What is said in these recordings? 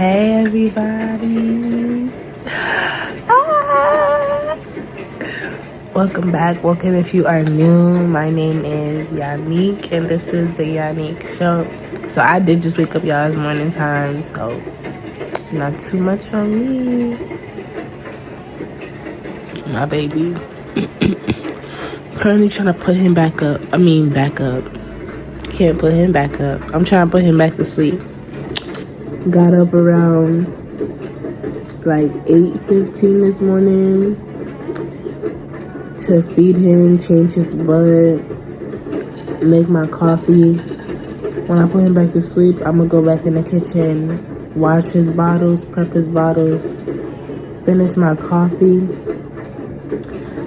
Hey everybody. Ah. Welcome back. Welcome if you are new. My name is Yannick and this is the Yannick Show. So I did just wake up y'all's morning time, so not too much on me. My baby. Currently trying to put him back up. Back up. Can't put him back up. I'm trying to put him back to sleep. Got up around like 8:15 this morning to feed him, change his butt, make my coffee. When I put him back to sleep, I'm gonna go back in the kitchen, wash his bottles, prep his bottles, finish my coffee.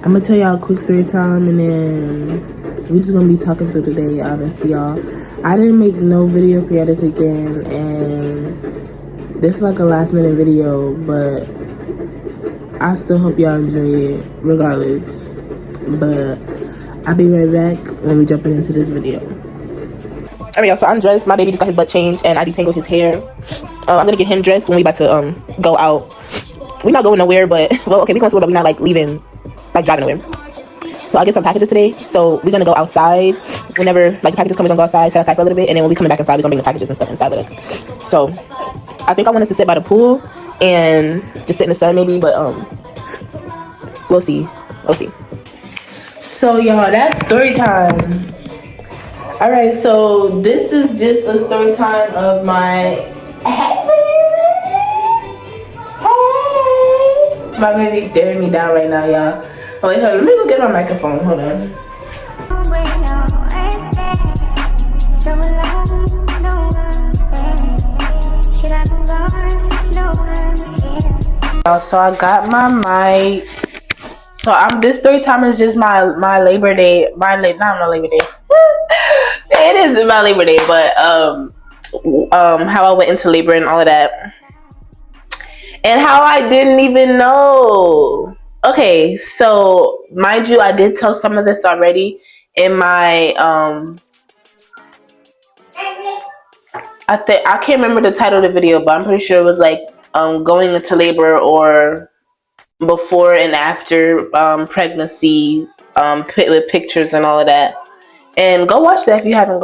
I'm gonna tell y'all a quick story time, and then we just gonna be talking through the day, honestly, y'all. I didn't make no video for y'all this weekend, and this is like a last minute video, but I still hope y'all enjoy it regardless. But I'll be right back when we jump into this video. Alright, y'all, so I'm dressed. My baby just got his butt changed and I detangled his hair. I'm gonna get him dressed when we about to go out. We're not going nowhere, but well, okay, we going somewhere, but we're not like leaving, like driving nowhere. So I get some packages today. So we're gonna go outside. Whenever like the packages come, we're gonna go outside, set outside for a little bit, and then when we come back inside, we're gonna bring the packages and stuff inside with us. So I think I want us to sit by the pool and just sit in the sun maybe, but we'll see. So y'all, that's story time. All right, so this is just a story time of my hey. My baby's staring me down right now, y'all. Oh wait, hold on, let me go get my microphone. Hold on. So I got my mic. So this story time is just my Labor Day. Not my Labor Day. It is my Labor Day, but how I went into labor and all of that, and how I didn't even know. Okay, so mind you, I did tell some of this already in my I can't remember the title of the video, but I'm pretty sure it was like going into labor or before and after pregnancy, with pictures and all of that. And go watch that if you haven't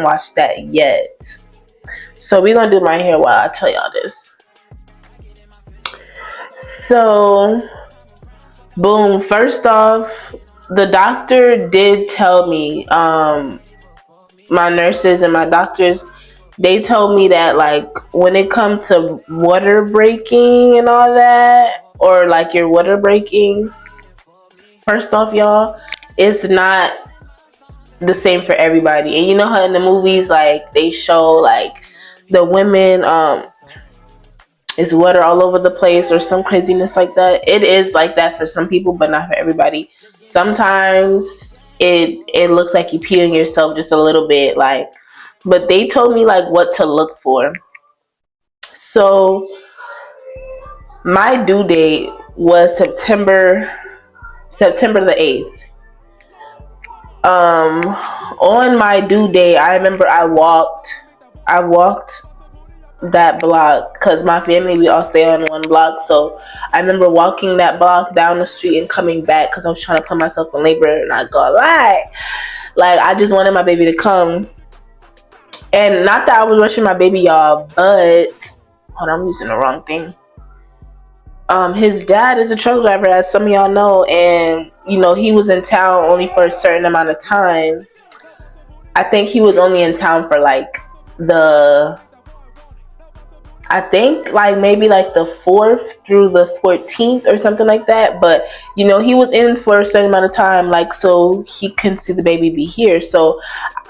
watched that yet. So we're gonna do my hair while I tell y'all this. So boom, first off, the doctor did tell me, my nurses and my doctors, they told me that like when it comes to water breaking and all that, or like your water breaking, first off, y'all, it's not the same for everybody. And you know how in the movies like they show like the women is water all over the place or some craziness like that. It is like that for some people, but not for everybody. Sometimes it looks like you peeing yourself just a little bit, like, but they told me like what to look for. So my due date was September the 8th. On my due date, I remember I walked that block because my family, we all stay on one block. So I remember walking that block down the street and coming back because I was trying to put myself in labor. Not gonna lie, like I just wanted my baby to come, and not that I was rushing my baby, y'all, but hold on, I'm using the wrong thing. His dad is a truck driver, as some of y'all know, and you know he was in town only for a certain amount of time. I think he was only in town for like maybe like the 4th through the 14th or something like that. But you know he was in for a certain amount of time, like so he couldn't see the baby be here. So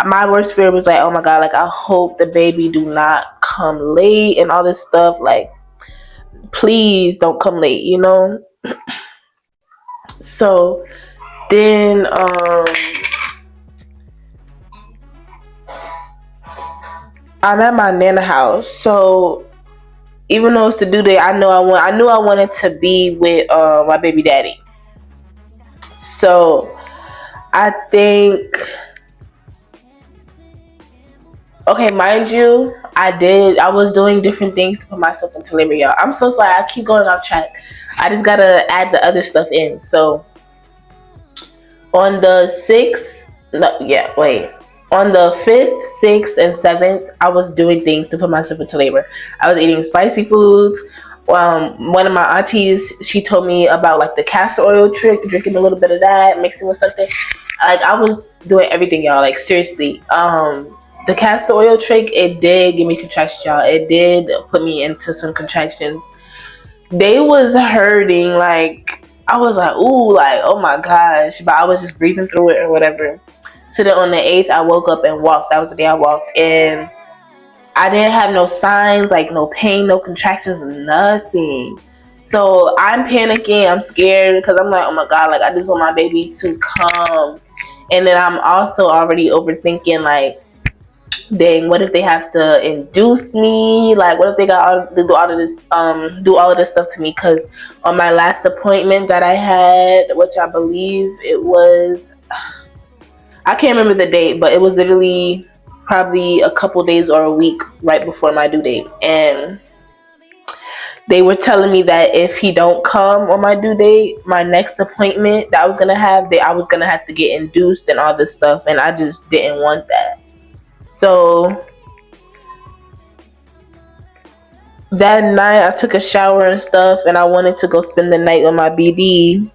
my worst fear was like, oh my god, like I hope the baby do not come late and all this stuff. Like please don't come late, you know. So then I'm at my nana house. So even though it's the due date, I knew I wanted to be with my baby daddy. So I think Okay, mind you, I was doing different things to put myself into labor, y'all. I'm so sorry. I keep going off track. I just gotta add the other stuff in. So on the 6th, no, yeah, wait. On the 5th, 6th, and 7th, I was doing things to put myself into labor. I was eating spicy foods. One of my aunties, she told me about like the castor oil trick, drinking a little bit of that, mixing with something. Like I was doing everything, y'all. Like seriously, the castor oil trick, it did give me contractions, y'all. It did put me into some contractions. They was hurting. Like I was like, ooh, like oh my gosh, but I was just breathing through it or whatever. So then on the 8th, I woke up and walked. That was the day I walked, and I didn't have no signs, like no pain, no contractions, nothing. So I'm panicking. I'm scared because I'm like, oh my god, like I just want my baby to come. And then I'm also already overthinking, like, dang, what if they have to induce me? Like, what if they got to do all of this stuff to me? Because on my last appointment that I had, which I believe it was, I can't remember the date, but it was literally probably a couple days or a week right before my due date, and they were telling me that if he don't come on my due date, my next appointment that I was gonna have, that I was gonna have to get induced and all this stuff, and I just didn't want that. So that night, I took a shower and stuff, and I wanted to go spend the night with my BD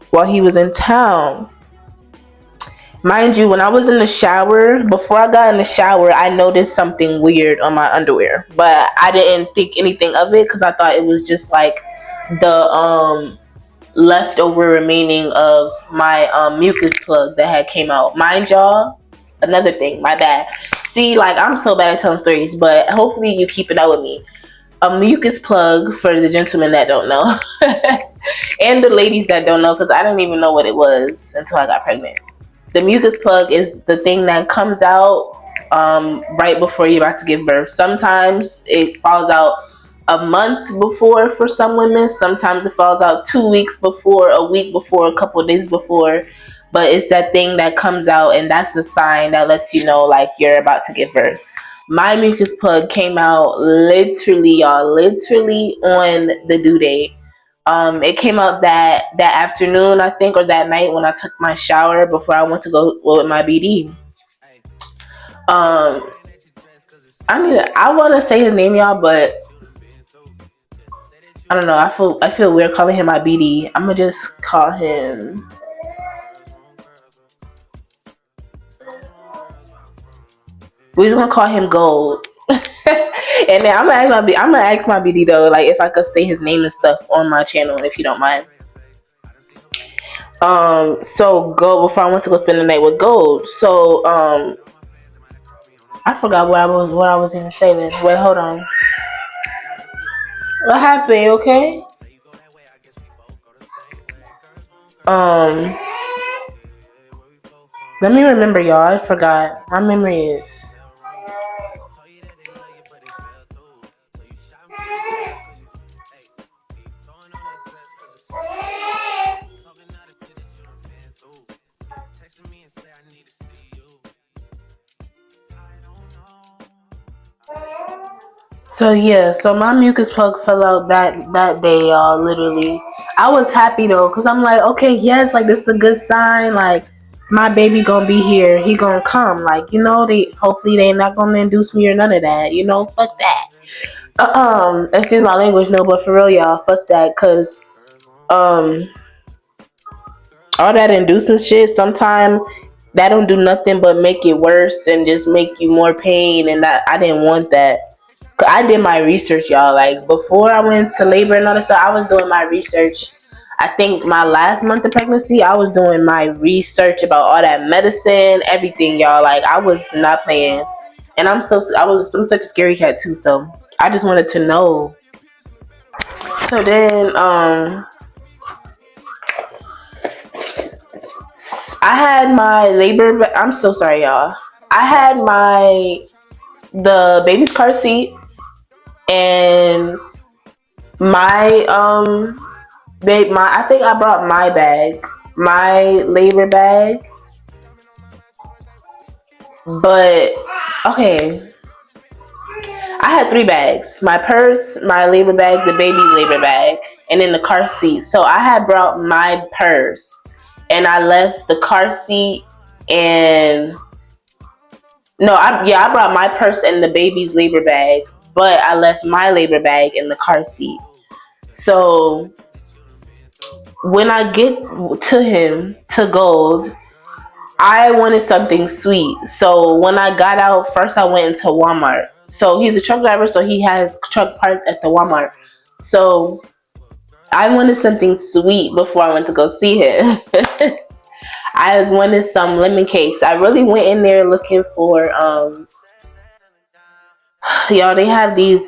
while he was in town. Mind you, when I was in the shower, before I got in the shower, I noticed something weird on my underwear, but I didn't think anything of it because I thought it was just like the leftover remaining of my mucus plug that had came out. Mind y'all, another thing, my bad. See, like I'm so bad at telling stories, but hopefully you keep it up with me. A mucus plug, for the gentlemen that don't know, and the ladies that don't know, because I didn't even know what it was until I got pregnant. The mucus plug is the thing that comes out right before you're about to give birth. Sometimes it falls out a month before for some women. Sometimes it falls out 2 weeks before, a week before, a couple of days before. But it's that thing that comes out, and that's the sign that lets you know like you're about to give birth. My mucus plug came out literally, y'all, literally on the due date. It came out that afternoon, I think, or that night when I took my shower before I went to go with my BD. Um, I want to say his name, y'all, but I don't know. I feel weird calling him my BD. I'm gonna just call him. We're just gonna call him Gold. And then I'm gonna ask my BD though, like if I could say his name and stuff on my channel, if you don't mind. So go before I went to go spend the night with Gold. So I forgot what I was even saying. Wait, hold on. What happened? You okay? Um, let me remember, y'all. I forgot. My memory is. So yeah, so my mucus plug fell out that day, y'all. Literally, I was happy though, cause I'm like, okay, yes, like this is a good sign. Like my baby gonna be here. He gonna come. Like they hopefully they not gonna induce me or none of that. Fuck that. Excuse my language, no, but for real, y'all, fuck that, cause um, all that inducing shit, sometimes that don't do nothing but make it worse and just make you more pain, and that I didn't want that. I did my research, y'all. Like before I went to labor and all that stuff, I was doing my research. I think my last month of pregnancy, I was doing my research about all that medicine, everything, y'all. Like I was not playing, and I'm such a scary cat too. So I just wanted to know. So then, I had my labor. I'm so sorry, y'all. I had the baby's car seat and my babe, I think I brought my bag, my labor bag, but Okay, I had 3 bags: my purse, my labor bag, the baby's labor bag, and then the car seat. So I had brought my purse, and I left the car seat and no, I brought my purse and the baby's labor bag, but I left my labor bag in the car seat. So when I get to him to Gold, I wanted something sweet. So when I got out, first I went into Walmart. So he's a truck driver, so he has truck parked at the Walmart. So I wanted something sweet before I went to go see him. I wanted some lemon cakes. I really went in there looking for y'all, they have these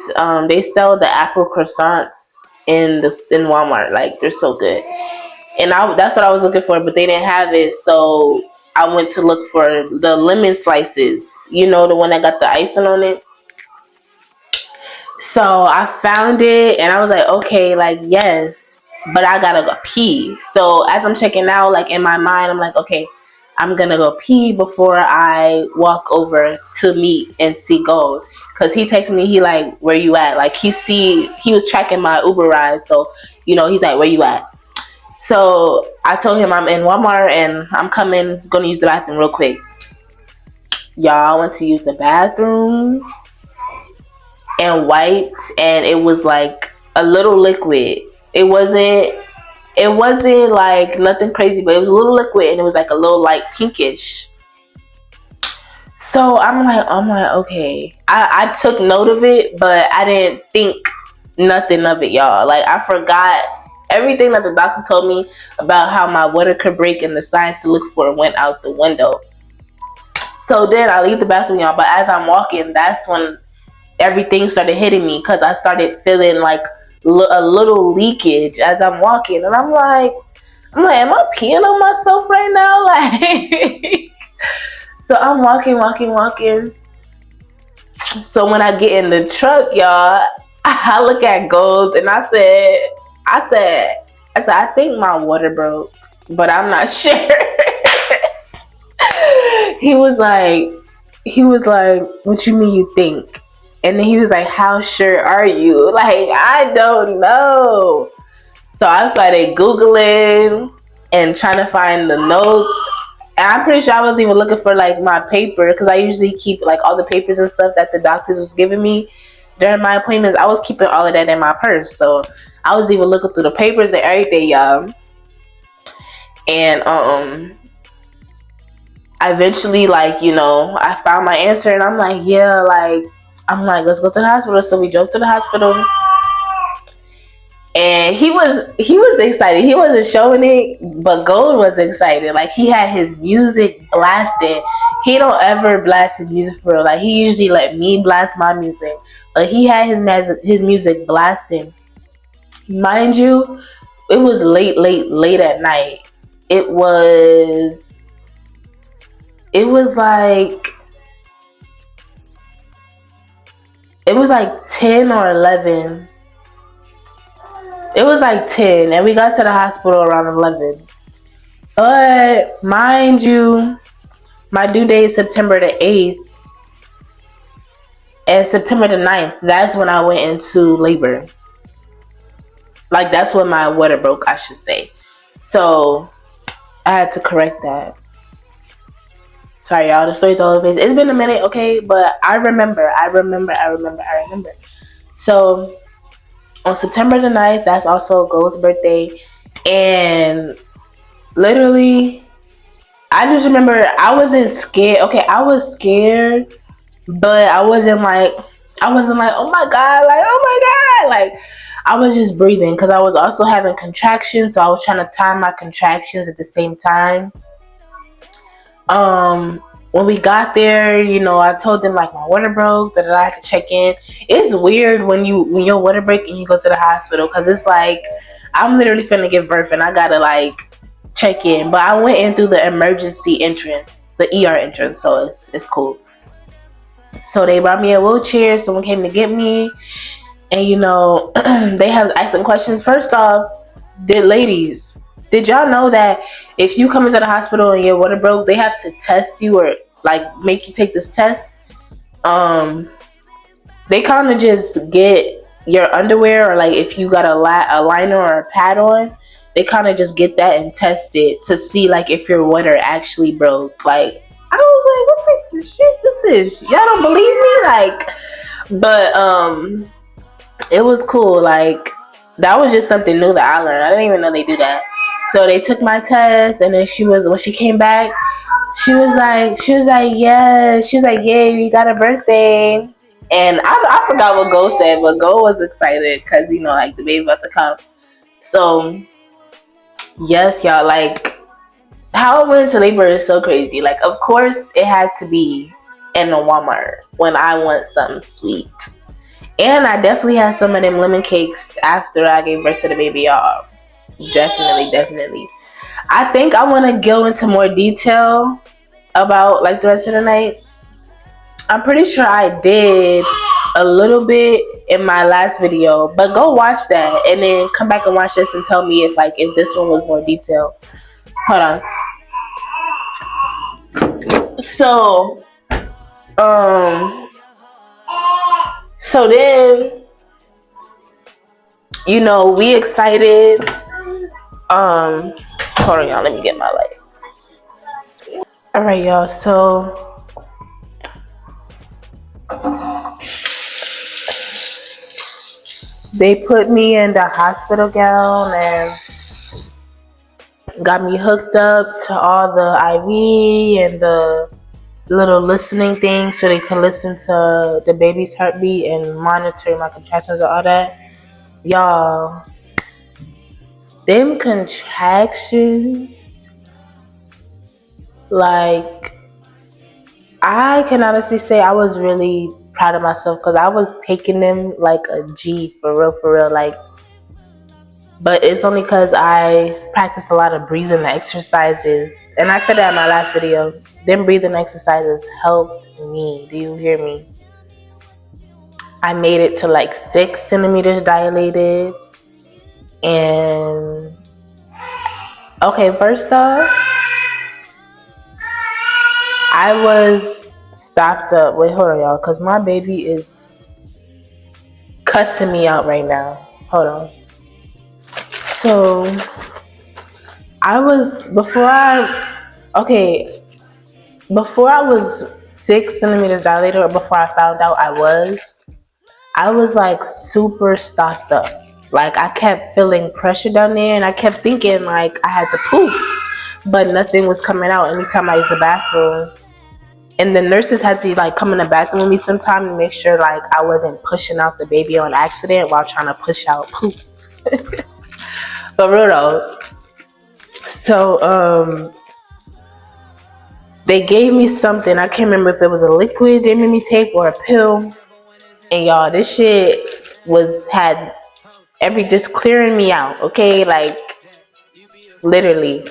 they sell the apple croissants in Walmart. Like, they're so good. And that's what I was looking for, but they didn't have it. So I went to look for the lemon slices. You know, the one that got the icing on it. So I found it, and I was like, okay, like, yes, but I gotta go pee. So as I'm checking out, like, in my mind, I'm like, okay, I'm gonna go pee before I walk over to meet and see Gold. Cause he texted me, he like, where you at? Like, he was tracking my Uber ride, so he's like, where you at? So I told him I'm in Walmart and I'm gonna use the bathroom real quick. Y'all, I went to use the bathroom and wiped, and it was like a little liquid. It wasn't like nothing crazy, but it was a little liquid, and it was like a little like pinkish. So I'm like, okay. I took note of it, but I didn't think nothing of it, y'all. Like, I forgot everything that the doctor told me about how my water could break and the signs to look for went out the window. So then I leave the bathroom, y'all. But as I'm walking, that's when everything started hitting me, because I started feeling like a little leakage as I'm walking, and I'm like, am I peeing on myself right now? Like, so I'm walking. So when I get in the truck, y'all, I look at Gold, and I said, I think my water broke, but I'm not sure. he was like, what you mean you think? And then he was like, how sure are you? Like, I don't know. So I started Googling and trying to find the notes. And I'm pretty sure I was even looking for like my paper, because I usually keep like all the papers and stuff that the doctors was giving me during my appointments. I was keeping all of that in my purse. So I was even looking through the papers and everything, y'all. And I eventually, like, I found my answer, and I'm like, yeah, like, let's go to the hospital. So we drove to the hospital, and he was excited. He wasn't showing it, but Gold was excited. Like, he had his music blasting. He don't ever blast his music for real. Like, he usually let me blast my music, but he had his music blasting. Mind you, it was late at night. It was like 10 or 11. It was like 10, and we got to the hospital around 11. But mind you, my due date is September the 8th, and September the 9th, that's when I went into labor. Like, that's when my water broke, I should say. So I had to correct that. Sorry, y'all, the story's all over it. It's been a minute, okay? But I remember. So on September the 9th, that's also Gold's birthday. And literally, I just remember I wasn't scared. Okay, I was scared, but I wasn't like, oh my God. Like, I was just breathing, because I was also having contractions. So I was trying to time my contractions at the same time. When we got there, I told them like my water broke, that I had to check in. It's weird when your water break and you go to the hospital, because it's like I'm literally finna give birth and I gotta like check in. But I went in through the emergency entrance, the ER entrance, so it's cool. So they brought me a wheelchair. Someone came to get me, and they have asking questions. First off, did y'all know that if you come into the hospital and your water broke, they have to test you or like make you take this test? They kind of just get your underwear, or like if you got a liner or a pad on, they kind of just get that and test it to see like if your water actually broke. Like I was like, what the shit this is? Y'all don't believe me? Like, but it was cool. Like that was just something new that I learned. I didn't even know they do that. So they took my test, and then when she came back, yeah, you got a birthday. And I forgot what Go said, but Go was excited because, like the baby about to come. So, yes, y'all, like how I went into labor is so crazy. Like, of course, it had to be in a Walmart when I want something sweet. And I definitely had some of them lemon cakes after I gave birth to the baby, y'all. Definitely. I think I want to go into more detail about like the rest of the night. I'm pretty sure I did a little bit in my last video, but go watch that and then come back and watch this and tell me if this one was more detailed. Hold on. So, so then, we excited. Hold on, y'all. Let me get my light. All right, y'all. So, they put me in the hospital gown and got me hooked up to all the IV and the little listening thing so they can listen to the baby's heartbeat and monitor my contractions and all that. Y'all, them contractions, like, I can honestly say I was really proud of myself because I was taking them like a G, for real, like, but it's only because I practiced a lot of breathing exercises, and I said that in my last video. Them breathing exercises helped me. Do you hear me? I made it to like 6 centimeters dilated. And okay, first off, I was stopped up. Wait, hold on, y'all, because my baby is cussing me out right now. Hold on. So before I was 6 centimeters dilated, or before I found out I was like super stocked up. Like I kept feeling pressure down there, and I kept thinking like I had to poop, but nothing was coming out anytime I used the bathroom. And the nurses had to like come in the bathroom with me sometime to make sure like I wasn't pushing out the baby on accident while trying to push out poop. But real though. So they gave me something. I can't remember if it was a liquid they made me take or a pill. And y'all, this shit had just clearing me out, okay? Like literally.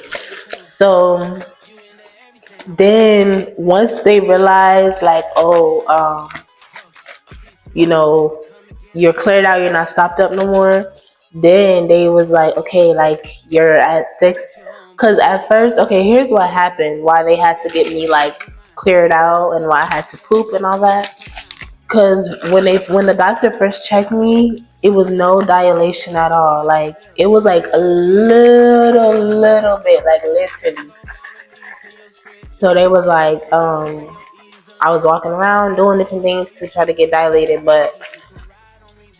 So then once they realized like, you're cleared out, you're not stopped up no more, then they was like, okay, like you're at 6. Because at first, okay, here's what happened, why they had to get me like cleared out and why I had to poop and all that. Because when the doctor first checked me, it was no dilation at all. Like it was like a little bit, like literally. So they was like, I was walking around doing different things to try to get dilated, but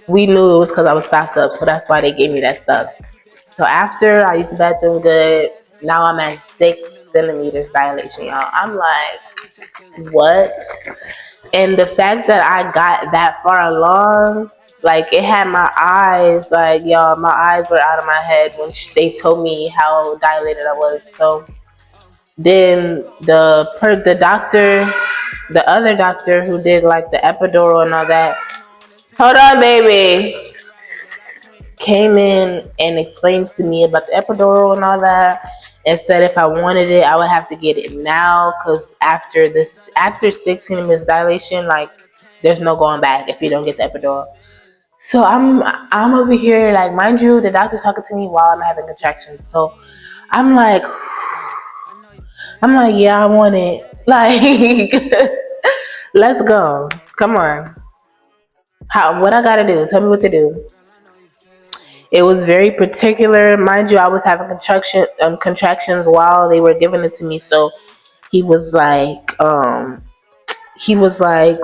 we knew it was because I was stocked up, so that's why they gave me that stuff. So after I used the bathroom good, now I'm at 6 centimeters dilation, y'all. I'm like, what? And the fact that I got that far along, like it had my eyes, like y'all, my eyes were out of my head when they told me how dilated I was. So then the doctor, the other doctor who did like the epidural and all that, hold on, baby, came in and explained to me about the epidural and all that, and said if I wanted it, I would have to get it now, because after 16 minutes dilation, like there's no going back if you don't get the epidural. So I'm over here, like, mind you, the doctor's talking to me while I'm having contractions. So I'm like, yeah, I want it. Like, Let's go. Come on. What I gotta do? Tell me what to do. It was very particular, mind you. I was having contractions while they were giving it to me. So he was like,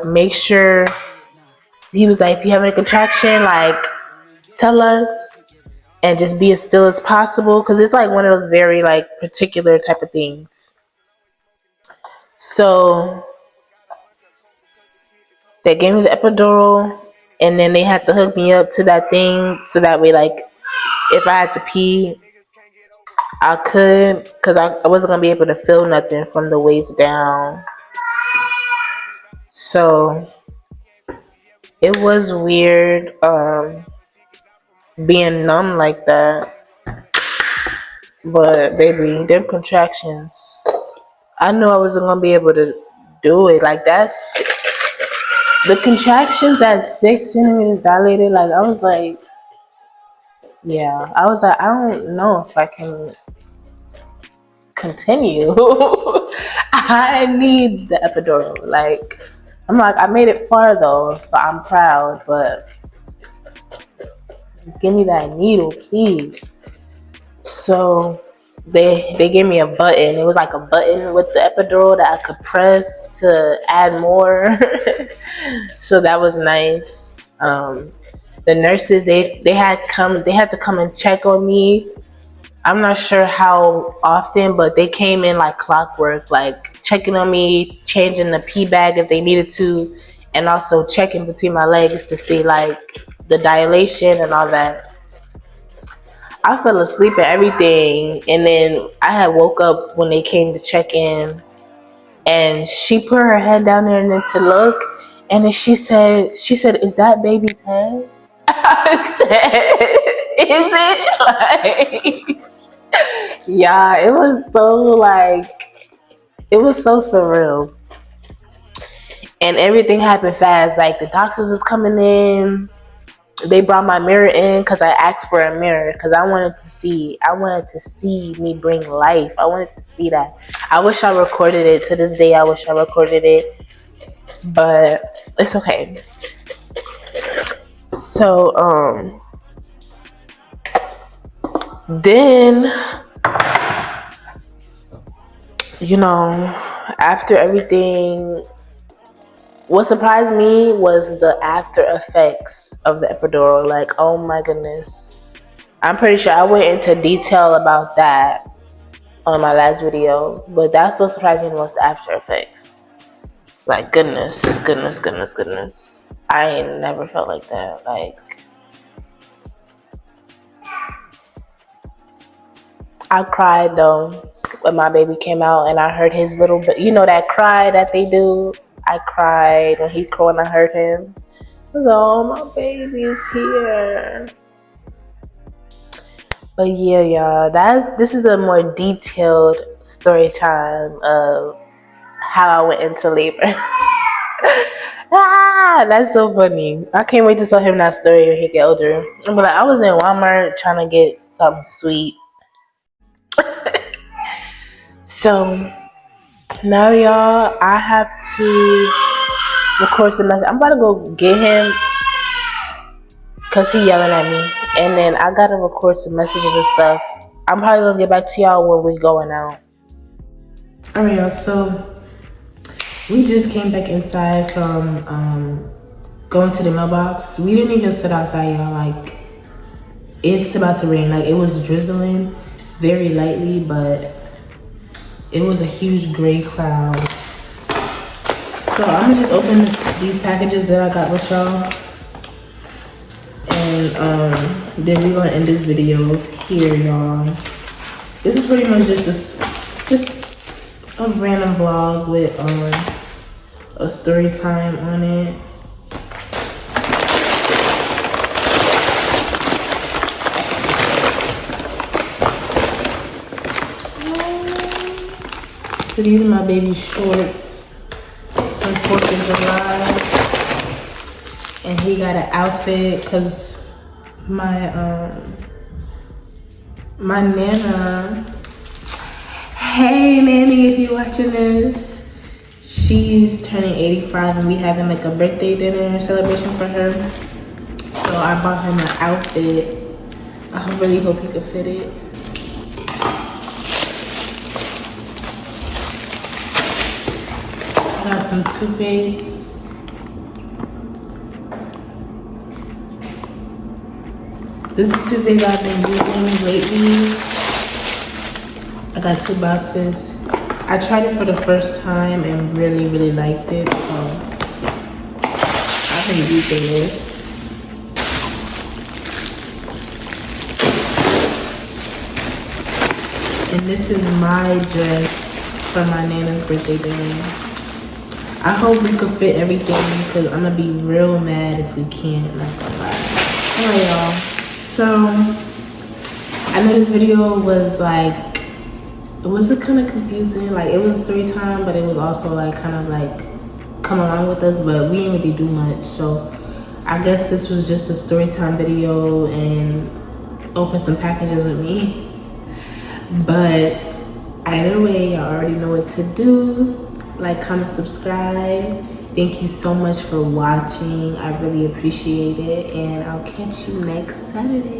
make sure. He was like, if you have a contraction, like, tell us, and just be as still as possible, because it's like one of those very like particular type of things. So they gave me the epidural, and then they had to hook me up to that thing so that way, like, if I had to pee, I could, because I wasn't gonna be able to feel nothing from the waist down. So it was weird, being numb like that. But baby, them contractions, I knew I wasn't gonna be able to do it. Like, that's the contractions at 6 centimeters dilated. Like, I was like, yeah, I was like, I don't know if I can continue. I need the epidural. Like, I'm like, I made it far though, so I'm proud. But give me that needle, please. So they gave me a button. It was like a button with the epidural that I could press to add more. So that was nice. The nurses, they had to come and check on me. I'm not sure how often, but they came in like clockwork, like checking on me, changing the pee bag if they needed to, and also checking between my legs to see like the dilation and all that. I fell asleep and everything, and then I had woke up when they came to check in, and she put her head down there and then to look, and then she said, "Is that baby's head?" I said, "Is it?" Like, yeah, it was so like, it was so surreal, and everything happened fast. Like, the doctors was coming in. They brought my mirror in because I asked for a mirror because I wanted to see me bring life. I wanted to see that. I wish I recorded it. To this day, I wish I recorded it, but it's okay. So then, after everything, what surprised me was the after effects of the epidural. Like, oh my goodness. I'm pretty sure I went into detail about that on my last video, but that's what surprised me the most, the after effects. Like, goodness. I ain't never felt like that. Like, I cried though when my baby came out and I heard his little bit, that cry that they do. I cried when he's crowing. I heard him. I was like, oh, my baby's here. But yeah, y'all, this is a more detailed story time of how I went into labor. That's so funny. I can't wait to tell him that story when he get older. I'm like, I was in Walmart trying to get something sweet. So now, y'all, I have to record some message. I'm about to go get him because he yelling at me, and then I gotta record some messages and stuff. I'm probably gonna get back to y'all when we going out. Alright, y'all, so we just came back inside from going to the mailbox. We didn't even sit outside, y'all. Like, it's about to rain. Like, it was drizzling very lightly, but it was a huge gray cloud. So I'm gonna just open these packages that I got with y'all, and then we're gonna end this video here, y'all. This is pretty much just a random vlog with a story time on it. So these are my baby shorts from 4th of July. And he got an outfit because my Nana, hey Nanny, if you're watching this, She's turning 85 and we having like a birthday dinner celebration for her. So I bought him an outfit. I really hope he could fit it. I got some toothpaste. This is the toothpaste I've been using lately. I got 2 boxes. I tried it for the first time and really liked it, so I've been using this. And this is my dress for my Nana's birthday dinner. I hope we could fit everything because I'm gonna be real mad if we can't, not gonna lie. Alright y'all, so I know this video was like, it was kind of confusing. Like it was a story time, but it was also like kind of like come along with us, but we didn't really do much. So I guess this was just a story time video and open some packages with me. But either way, y'all already know what to do. Like, comment, subscribe. Thank you so much for watching. I really appreciate it, and I'll catch you next Saturday.